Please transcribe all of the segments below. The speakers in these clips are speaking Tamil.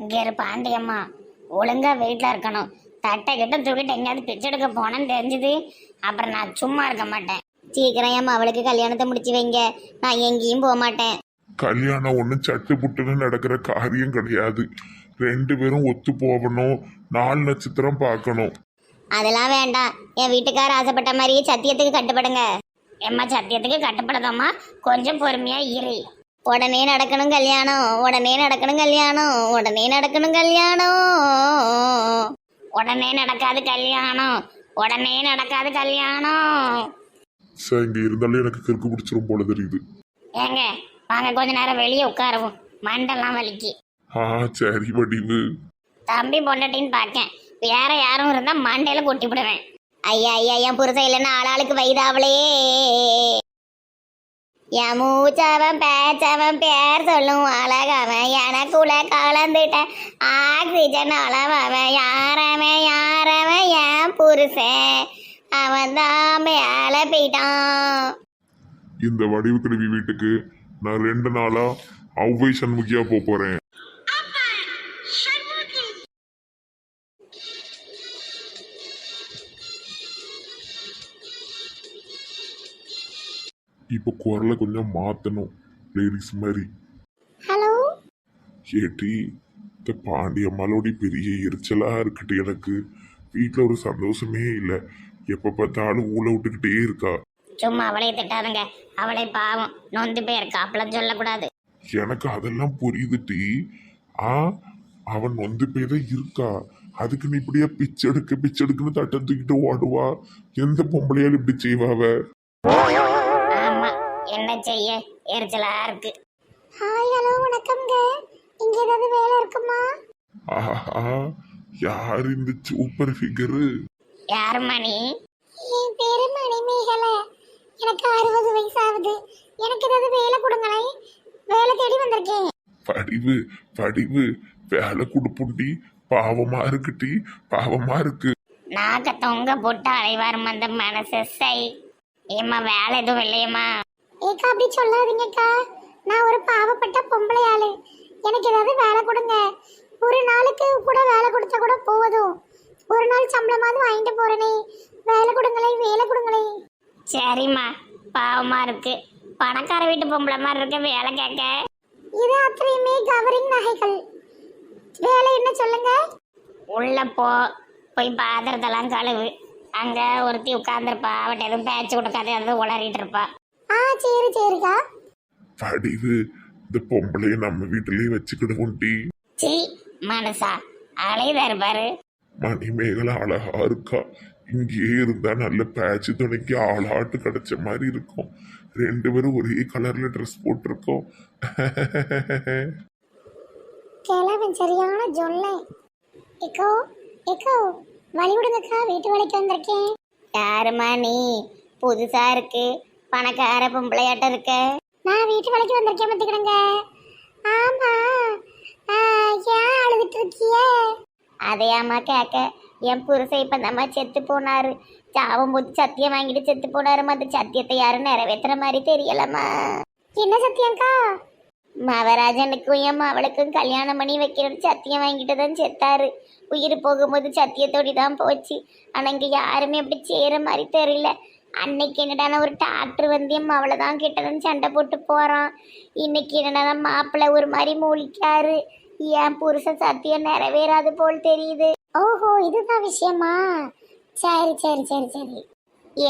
இங்க இரு பாண்டியம்மா, ஒழுங்கா வீட்டில் இருக்கணும். தட்டை கிட்ட தூக்கிட்டு எங்கேயாவது பிச்சை எடுக்க போனேன்னு தெரிஞ்சுது, அப்புறம் நான் சும்மா இருக்க மாட்டேன். சீக்கிரம் ஏம்மா அவளுக்கு கல்யாணத்தை முடிச்சு வைங்க, நான் எங்கேயும் போக மாட்டேன். கல்யாணம் ஒன்றும் சட்டு புட்டுன்னு நடக்கிற காரியம் கிடையாது. ரெண்டு பேரும் ஒத்து போகணும், 4 நட்சத்திரம் பார்க்கணும். அதெல்லாம் வேண்டாம், என் வீட்டுக்கார ஆசைப்பட்ட மாதிரியே சத்தியத்துக்கு கட்டுப்படுங்க. ஏம்மா சத்தியத்துக்கு கட்டுப்படுதாம்மா, கொஞ்சம் பொறுமையா இரு. உடனே நடக்கணும் கல்யாணம், உடனே நடக்கணும் கல்யாணம், உடனே நடக்கணும் கல்யாணம். உடனே நடக்காது கல்யாணம், உடனே நடக்காது கல்யாணம். சார் இங்க இருந்தாலும் எனக்கு கிறுக்கு பிடிச்சிரும் போல தெரியுது. ஏங்க வாங்க கொஞ்ச நேரம் வெளியே உட்காருவோம், மண்டெல்லாம் வலிக்கு. சரி வடிவு. தம்பி பொண்டாட்டின்னு பார்க்கேன், வேற யாரும் இருந்தா மண்டையில கொட்டி விடுவேன். ஐயா ஐயா, என் புருஷன் இல்லைன்னா ஆளாளுக்கு வயதாவளே. என் மூச்சவன் பேச்சவன் பேர் சொல்லும் அழகவன், எனக்குள்ள கலந்துட்ட ஆக்சிஜன் அளவன். யாரவன் யாரவன் என் புருஷன், அவன் தான் மேல போயிட்டான். இந்த வடிவு கிழவி வீட்டுக்கு நான் 2 நாளா அவ்வை சண்முகியா போறேன். இப்போ குரலை கொஞ்சம் மாத்தணும், லேடிஸ் மாதிரி. ஹலோ ஏட்டி, இந்த பாண்டியம்மாளோட பெரிய எரிச்சலா இருக்கட்டு. எனக்கு வீட்டில் ஒரு சந்தோஷமே இல்லை. எப்போ பார்த்தாலும் ஊழ விட்டுக்கிட்டே இருக்கா. சும்மா அவளை திட்டாதுங்க, அவளை பாவம் நொந்து போயிருக்கா, அப்பெல்லாம் சொல்லக்கூடாது. எனக்கு அதெல்லாம் புரியுது டி. அவன் நொந்து போய் தான் இருக்கா. அதுக்கு நீ இப்படியா பிச்சை எடுக்குன்னு தட்டம் தூக்கிட்டு ஓடுவா? எந்த பொம்பளையால் இப்படி செய்வாவ? ஆமா, என்ன செய்ய, எரிச்சலா இருக்கு. ஹாய் ஹலோ வணக்கம்ங்க. இங்க ஏதாவது வேலை இருக்குமா? ஆஹா, யார் இந்த சூப்பர் ஃபிகரு? யாருமா நீ? என் பேரு மணிமேகலை. எனக்கு 60 வயசு ஆகுது. எனக்கு ஏதாவது வேலை கொடுங்களேன், வேலை தேடி வந்திருக்கேன். படிவு படிவு, வேலை கொடுப்புண்டி. பாவமா இருக்குட்டி, பாவமா இருக்கு. நாக்க தொங்க போட்டு அலைவாரும் அந்த மனசு. சை ஏம்மா வேலை எதுவும் இல்லையம்மா? ஏக்கா அப்படி சொல்லாதீங்கக்கா, நான் ஒரு பாவப்பட்ட பொம்பளை ஆளு. எனக்கு ஏதாவது வேலை கொடுங்க. ஒரு நாளுக்கு கூட வேலை கொடுத்தா கூட போதும். ஒரு நாள் சம்பளமாவது வாங்கிட்டு போறேனே. வேலை கொடுங்களேன், வேலை கொடுங்களேன். சரிம்மா, பாவமா இருக்கு, பணக்கார வீட்டு பொம்பளை மாதிரி இருக்க வேலை கேட்க. இது அத்தனையுமே கவரிங் நகைகள். வேலை என்ன சொல்லுங்க? உள்ள போய் பாத்திரத்தெல்லாம் கழுவு. அங்க ஒருத்தி உட்கார்ந்துருப்பா, அவட்ட எதுவும் பேச்சு கொடுக்காது, எதுவும் உளறிட்டு இருப்பா. சரி சரிக்கா. படிவு, இந்த பொம்பளைய நம்ம வீட்டிலேயே வச்சுக்கிடுவோம் டி. சி மனசா அலைதாரு பாரு. மணிமேகலை அழகா இருக்கா. இங்கேயே இருந்தா நல்ல பேச்சு துணைக்கு ஆளாட்டு கிடைச்ச மாதிரி இருக்கும். 2 பேரும் ஒரே கலர்ல ட்ரெஸ் போட்டிருக்கோம். கிழவன் சரியான ஜொல்லை. எக்கோ எக்கோ, வழி விடுங்கக்கா, வீட்டு வேலைக்கு வந்திருக்கேன். யாருமா நீ? புதுசா இருக்கு, பணக்கார பொம்பளையாட்ட இருக்க. நான் வீட்டு வேலைக்கு வந்திருக்கேன், பார்த்துக்கிடுங்க. ஆமா, ஏன் அழுதுட்டு இருக்கிய? அதையாம்மா கேட்க, என் புருஷன் இப்ப நம்ம செத்து போனாரு. சாவம் போது சத்தியம் வாங்கிட்டு செத்து போனாருமா. அந்த சத்தியத்தை யாரும் நிறைவேற்றுற மாதிரி தெரியலம்மா. என்ன சத்தியம்க்கா? மவராஜனுக்கும் என் அவளுக்கும் கல்யாணம் பண்ணி வைக்கிறோன்னு சத்தியம் வாங்கிட்டு தான் செத்தாரு. உயிர் போகும்போது சத்தியத்தோடி தான் போச்சு. ஆனால் இங்கே யாருமே அப்படி செய்கிற மாதிரி தெரியல. அன்னைக்கு என்னடான ஒரு டாக்டர் வந்து என் அவளை தான் கிட்டதான் சண்டை போட்டு போகிறான். இன்னைக்கு என்னடா மாப்பிள்ளை ஒரு மாதிரி மூலிக்காரு. என் புருஷன் சத்தியம் நிறைவேறாது போல் தெரியுது. ஓஹோ, இதுதான் விஷயமா? சரி சரி சரி சரி.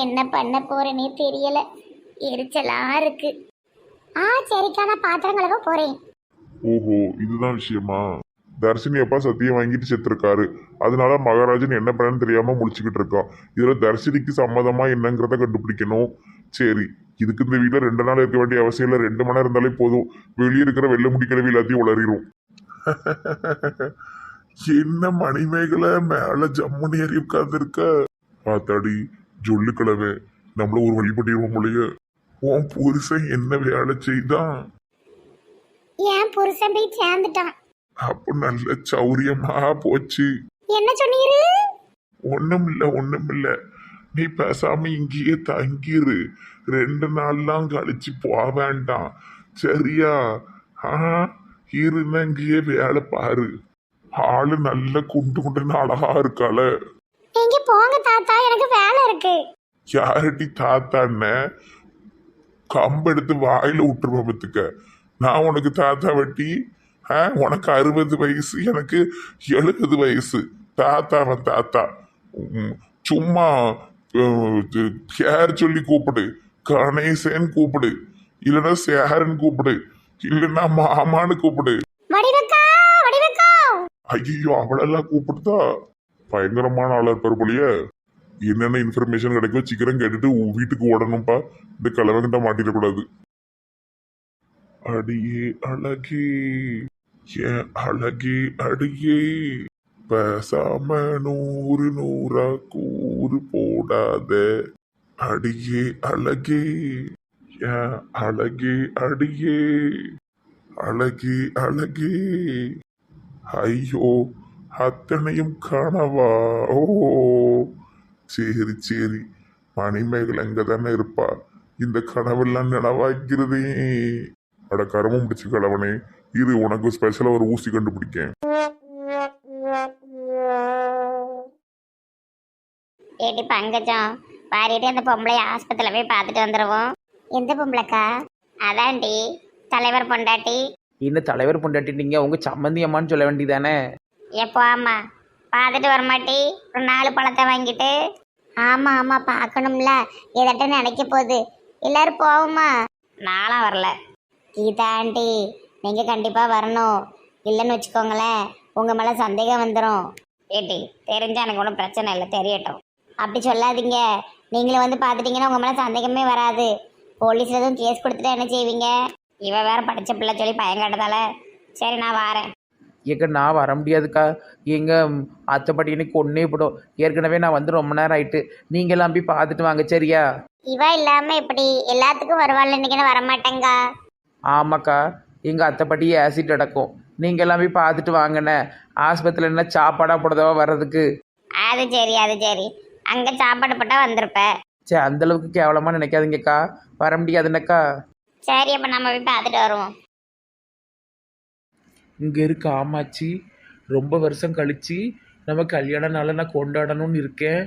என்ன பண்ண போறேனே தெரியல, எரிச்சலா இருக்கு. சரிக்கா, நான் பாத்திரம் கழுவ போறேன். ஓஹோ, இதுதான் விஷயமா? தர்ஷினி அப்பா சத்தியம் வாங்கிட்டு செத்துருக்காரு. அதனால மகாராஜன் என்ன பண்ணன்னு தெரியாம முடிச்சுக்கிட்டு இருக்கான். இதுல தர்ஷினிக்கு சம்மதமா என்னங்கிறத கண்டுபிடிக்கணும். சரி, இதுக்கு இந்த வீட்டுல 2 நாள் இருக்க வேண்டிய அவசியம் இல்லை. 2 மணி நேரம் இருந்தாலே போதும். வெளியே இருக்கிற வெள்ளை முடிக்கிழவி எல்லாத்தையும் உளறிடும். என்ன மணிமேகலை மேல ஜம்முனி ஏறி உட்கார்ந்து இருக்க? பார்த்தாடி ஜொல்லு கிழமை, நம்மள ஒரு வழி பண்ணிடுவோம் போலயே. உன் புருஷன் என்ன வேலை செய்தான்? என் புருஷன் போய் சேர்ந்துட்டான். அப்ப நல்ல சௌரியமா போச்சு. என்ன சொன்னீரு? ஒண்ணும் இல்ல. நீ பேசாம இங்கேயே தங்கிரு. 2 நாள்லாம் கழிச்சு போக வேண்டாம், சரியா? இருந்த இங்கேயே வேலை பாரு. ஆளு நல்ல குண்டு குண்டுன்னு அழகா இருக்காள. நீங்க போங்க தாத்தா, எனக்கு வேலை இருக்கு. யாரடி தாத்தான்ன? கம்பெடுத்து வாயில விட்டுருப்ப பத்துக்க. நான் உனக்கு தாத்தா வட்டி? உனக்கு 60 வயசு, எனக்கு 70 வயசு. தாத்தாவன் தாத்தா. உம், சும்மா பேர் சொல்லி கூப்பிடு. கணேசன் கூப்பிடு, இல்லைன்னா சேரன் கூப்பிடு, இல்லைன்னா மாமான்னு கூப்பிடு. வடிவக்கா, வடிவக்கா. ஐயோ, அவளெல்லாம் கூப்பிடுதா? பயங்கரமான ஆளா இருப்பார் போலியே. என்னென்ன இன்ஃபர்மேஷன் கிடைக்கும் சீக்கிரம் கேட்டுட்டு வீட்டுக்கு ஓடணும்ப்பா. இந்த கலவங்கிட்ட மாட்டிடக்கூடாது. அடியே அழகே, என் அழகே அடியே, பேசாம 100 100ஆ கூறு போடாத. அடியே அழகே, என் அழகே அடியே, அழகே அழகே. ஐயோ, அத்தனையும் கனவா? ஓ சரி சரி, மணிமேகலை எங்க தானே இருப்பா. இந்த கனவெல்லாம் நினைவாக்கிறதே. அட கருமம் பிடிச்ச கலவனே, இது உனக்கு ஸ்பெஷலா ஒரு ஊசி கண்டுபிடிக்கேன். ஏடி பங்கஜம், பாரிட்டு அந்த பொம்பளை ஆஸ்பத்திரியில் போய் பார்த்துட்டு வந்துடுவோம். எந்த பொம்பளைக்கா? அதான்டி தலைவர் பொண்டாட்டி. இன்னும் தலைவர் பொண்டாட்டி நீங்கள் உங்கள் சம்மந்தி அம்மான்னு சொல்ல வேண்டியதானே? எப்போ ஆமா பார்த்துட்டு வரமாட்டி ஒரு 4 பழத்தை வாங்கிட்டு. ஆமா ஆமா, பார்க்கணும்ல. எதட்ட நினைக்க போகுது. எல்லாரும் போவோமா? நானும் வரல. கீதா ஆண்டி, நீங்க கண்டிப்பா வரணும். இல்லைன்னு வச்சுக்கோங்களேன், உங்க மேல சந்தேகம் வந்துடும். ஏட்டி தெரிஞ்சா எனக்கு ஒன்றும் பிரச்சனை இல்லை, தெரியட்டும். அப்படி சொல்லாதீங்க. நீங்களும் வந்து பார்த்துட்டீங்கன்னா உங்க மேல சந்தேகமே வராது. போலீஸ் எதுவும் கேஸ் கொடுத்துட்டா என்ன செய்வீங்க? இவ வேற படிச்ச பிள்ளை சொல்லி பயங்காட்டதால சரி நான் வாரேன். ஏங்க நான் வர முடியாதுக்கா. எங்கள் அத்தைப்படி எனக்கு ஒன்றே போடும். ஏற்கனவே நான் வந்து ரொம்ப நேரம் ஆயிட்டு. நீங்களாம் போய் பார்த்துட்டு வாங்க சரியா? இவ இல்லாம இப்படி எல்லாத்துக்கும் வருவாள், இன்னைக்கு வரமாட்டேங்க. ஆமாக்கா, எங்கள் அத்தைப்படி ஆசிட் அடக்கும். நீங்களாம் போய் பார்த்துட்டு வாங்கண்ணே. ஆஸ்பத்திரியில் என்ன சாப்பாடாக போடுதவா வர்றதுக்கு? அது சரி அது சரி, அங்கே சாப்பாடு போட்டால் வந்திருப்ப. சரி, அந்தளவுக்கு கேவலமாக நினைக்காதீங்கக்கா. வர முடியாதுன்னக்கா. சரி அப்போ நம்ம போய் பார்த்துட்டு வருவோம். இங்கே இருக்க ஆமாச்சி, ரொம்ப வருஷம் கழித்து நம்ம கல்யாண நாளை நான் கொண்டாடணும்னு இருக்கேன்.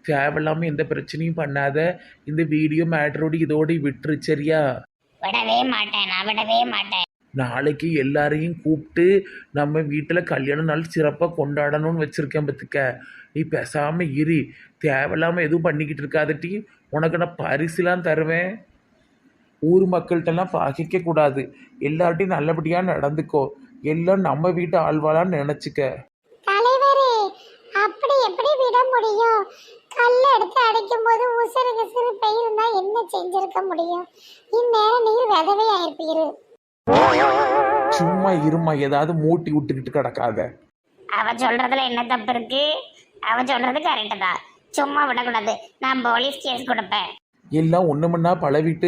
தேவையில்லாமல் எந்த பிரச்சனையும் பண்ணாத. இந்த வீடியோ மேட்ரோடு இதோடு விட்டுரு சரியா? விடவே மாட்டேன், நான் விடவே மாட்டேன். நாளைக்கு எல்லாரையும் கூப்பிட்டு நம்ம வீட்டில் கல்யாண நாள் சிறப்பாக கொண்டாடணும்னு வச்சுருக்கேன் பார்த்துக்க. நீ பேசாமல் இரு. தேவையில்லாமல் எதுவும் பண்ணிக்கிட்டு இருக்காதட்டி. உனக்கு நான் பரிசுலாம் தருவேன். ஊர் மக்கள்கிட்டலாம் பாக்கிக்க கூடாது. எல்லார்ட்டையும் நல்லபடியாக நடந்துக்கோ. எல்லாம் நம்ம வீட்டு ஆழ்வாளான்னு நினச்சிக்க. தலைவரே, அப்படி எப்படி விட முடியும்? கல்ல எடுத்து அடைக்கும் போது உசுறு கிசுறு பெயிருந்தா என்ன செஞ்சிருக்க முடியும்? இந்நேரம் நீர் விதவை ஆயிருப்பீரு. சும்மா இருமா, ஏதாவது மூட்டி விட்டுக்கிட்டு கிடக்காத. அவ சொல்றதுல என்ன தப்பு இருக்கு? அவ சொல்றது கரெக்டு தான். சும்மா விடக்கூடாது. நான் போலீஸ் கேஸ் கொடுப்பேன். எல்லாம் ஒன்று மணி பல வீட்டு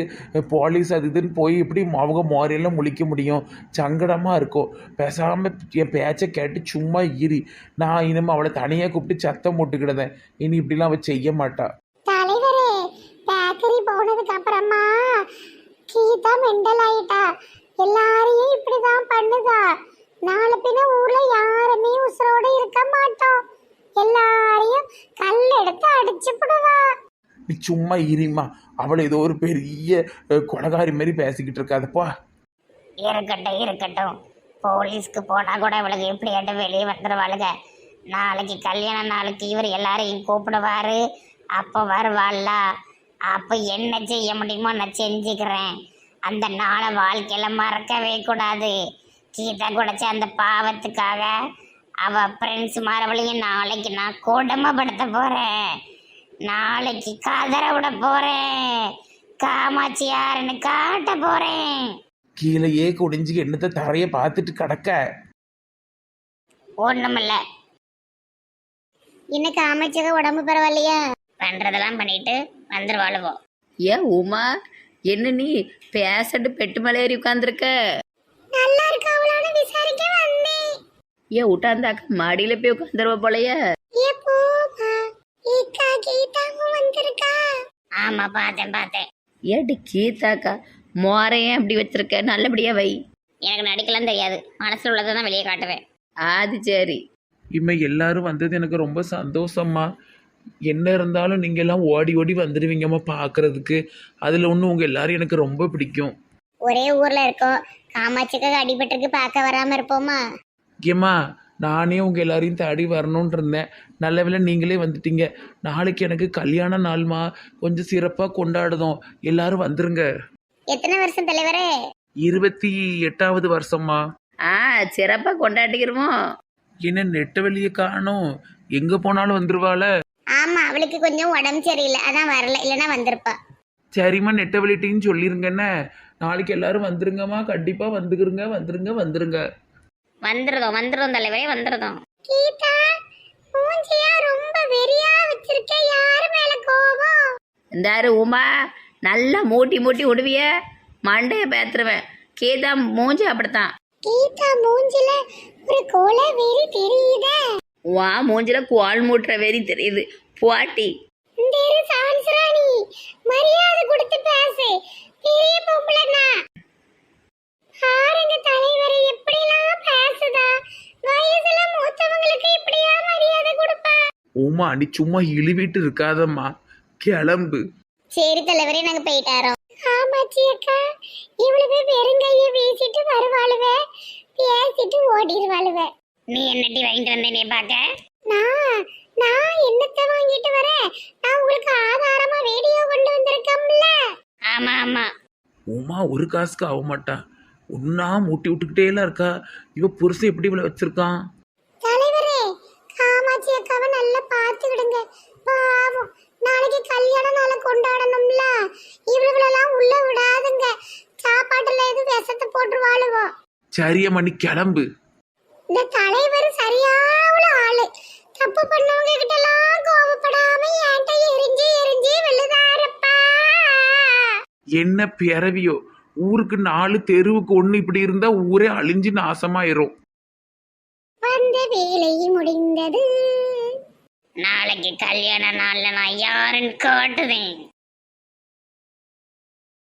போலீஸ் அது இதுன்னு போய் இப்படி அவங்க மோரையெல்லாம் முழிக்க முடியும்? சங்கடமாக இருக்கும். பேசாமல் என் பேச்சை கேட்டு சும்மா இரு. நான் இனிமே அவளை தனியாக கூப்பிட்டு சத்தம் போட்டுக்கிடுதேன். இனி இப்படிலாம் அவள் செய்ய மாட்டா. தலைவரே, பேக்கரி போனதுக்கு அப்புறமா கீதா மெண்டல் ஆயிட்டா. எல்லாரையும் இப்படிதான் பண்ணுதா. நாளை பின்ன ஊர்ல யாருமே உசுரோட இருக்க மாட்டோம். எல்லாரையும் கல் எடுத்து அடிச்சு போடுவா. நீ சும்மா இருமா. அவளை ஏதோ ஒரு பெரிய கொலகாரி மாதிரி பேசிக்கிட்டு இருக்காதப்பா. இருக்கட்டும் இருக்கட்டும், போலீஸ்க்கு போனா கூட இவளுக்கு எப்படியாட்டு வெளியே வந்துடுவாளுங்க. நாளைக்கு கல்யாண நாளைக்கு இவர் எல்லாரையும் கூப்பிடுவாரு. அப்போ வருவாள்ல, அப்போ என்ன செய்ய முடியுமோ நான் செஞ்சுக்கிறேன். அந்த நாளை வாழ்க்கையில மறக்கவே கூடாது. கீதா குடைச்ச அந்த பாவத்துக்காக அவ ஃப்ரெண்ட்ஸ் மாறவளையும் நாளைக்கு நான் கொடுமைப்படுத்த போறேன். நாளைக்கு கதற விட போறேன். காமாட்சி யாருன்னு காட்ட போறேன். கீழேயே குடிஞ்சு என்னத்தை தரைய பார்த்துட்டு கிடக்க. ஒண்ணுமில்ல, இன்னைக்கு அமைச்சக உடம்பு பரவாயில்லையா? பண்றதெல்லாம் பண்ணிட்டு வந்துருவாளுவோம். ஏன் உமா, என்ன நீ பேசட்டு பெட்டு மேலே ஏறி உட்காந்துருக்க? நல்லா இருக்காவளான்னு விசாரிக்க வந்தேன். ஏன் உட்டாந்தாக்க மாடியில போய் உட்காந்துருவ போலையே? ஆமா பார்த்தேன். ஏடி கீதாக்கா, மோரையன் அப்படி வச்சிருக்க? நல்லபடியா வை. எனக்கு நடிக்கலாம் தெரியாது, மனசுல உள்ளதை தான் வெளியே காட்டுவேன். அது சரி. இம்மை எல்லாரும் வந்தது எனக்கு ரொம்ப சந்தோஷம்மா. என்ன இருந்தாலும் நீங்கள் எல்லாம் ஓடி ஓடி வந்துடுவீங்கம்மா பார்க்கறதுக்கு. அதில் ஒன்று உங்கள் எல்லாரும் எனக்கு ரொம்ப பிடிக்கும். ஒரே ஊர்ல இருக்கோம், காமாட்சிக்கு அடிபட்டிருக்கு, பார்க்க வராம இருப்போமா? ஏம்மா நானே உங்கள் எல்லாரையும் தேடி வரணும்னு இருந்தேன். நல்ல வேளை நீங்களே வந்துட்டீங்க. நாளைக்கு எனக்கு கல்யாண நாள்மா, கொஞ்சம் சிறப்பாக கொண்டாடுதோம். எல்லாரும் வந்துருங்க. எத்தனை வருஷம் தலைவரே? 28வது வருஷம்மா. சிறப்பாக கொண்டாடிக்கிறோமோ. என்ன நெட்ட வெளியே காணும், எங்கே போனாலும் வந்துருவாள. ஆமா, அவளுக்கு கொஞ்சம் உடம்பு சரியில்லை, அதான் வரல, இல்லைன்னா வந்திருப்பா. சரிம்மா, நெட்ட வெளிட்டின்னு சொல்லிருங்கண்ணே. நாளைக்கு எல்லாரும் வந்துருங்கம்மா, கண்டிப்பாக வந்துருங்க வந்துருங்க வந்துருங்க. வந்துருதோம் தலைவரே, வந்துருதோம். கீதா மூஞ்சியா ரொம்ப வெறியா வச்சிருக்க, யாரு மேல கோபம்? இந்தாரு உமா, நல்லா மூட்டி மூட்டி விடுவிய, மண்டைய பேத்துருவேன். கீதா மூஞ்சி அப்படித்தான். கீதா மூஞ்சில ஒரு கோல வெறி தெரியுதே. வா மூஞ்சில கோல் மூட்டுற வெறி தெரியுது. போட்டி இந்த சான்சராணி மரியாதை கொடுத்து பேசு, பெரிய பொம்பளைனா. பாருங்க தலைவரை எப்படிலாம் பேசுதா, வயசுல மூத்தவங்களுக்கு இப்படியா மரியாதை கொடுப்பா? உமா நீ சும்மா இழுவிட்டு இருக்காதம்மா, கிளம்பு. சரி தலைவரே, நாங்க போயிட்டாரோம். ஆமாச்சி அக்கா, இவ்வளவு வெறுங்கைய வீசிட்டு வருவாளுவே, பேசிட்டு ஓடிடுவாளுவே. நீ என்னட்டி வாங்கிட்டு வந்த நீ பார்க்க? நான் என்னத்தை வாங்கிட்டு வரேன்? நான் உங்களுக்கு ஆதாரமா வீடியோ கொண்டு வந்திருக்கோம்ல. ஆமா ஆமா. உமா ஒரு காசுக்கு ஆக மாட்டா, ஒன்னா மூட்டி விட்டுக்கிட்டே எல்லாம் இருக்கா. இவ புருஷன் எப்படி இவ்வளவு வச்சிருக்கான்? தலைவரே, காமாட்சி அக்காவை நல்லா பார்த்துக்கிடுங்க. பாவம், நாளைக்கு கல்யாண நாளை கொண்டாடணும்ல, இவ்வளவுலாம் உள்ள விடாதுங்க. சாப்பாட்டுல எதுவும் விஷத்தை போட்டு வாழுவோம். சரியம்மா நீ கிளம்பு. இந்த தலைவர் சரியான ஆளு. தப்பு பண்ணவங்க கிட்ட எல்லாம் கோவப்படாம என்கிட்ட எரிஞ்சு விழுதாரப்பா. என்ன பிறவியோ, ஊருக்கு 4 தெருவுக்கு 1 இப்படி இருந்தா ஊரே அழிஞ்சு நாசமாயிரும். வந்த வேலை முடிந்தது. நாளைக்கு கல்யாண நாள்ல நான் யாருன்னு காட்டுவேன்.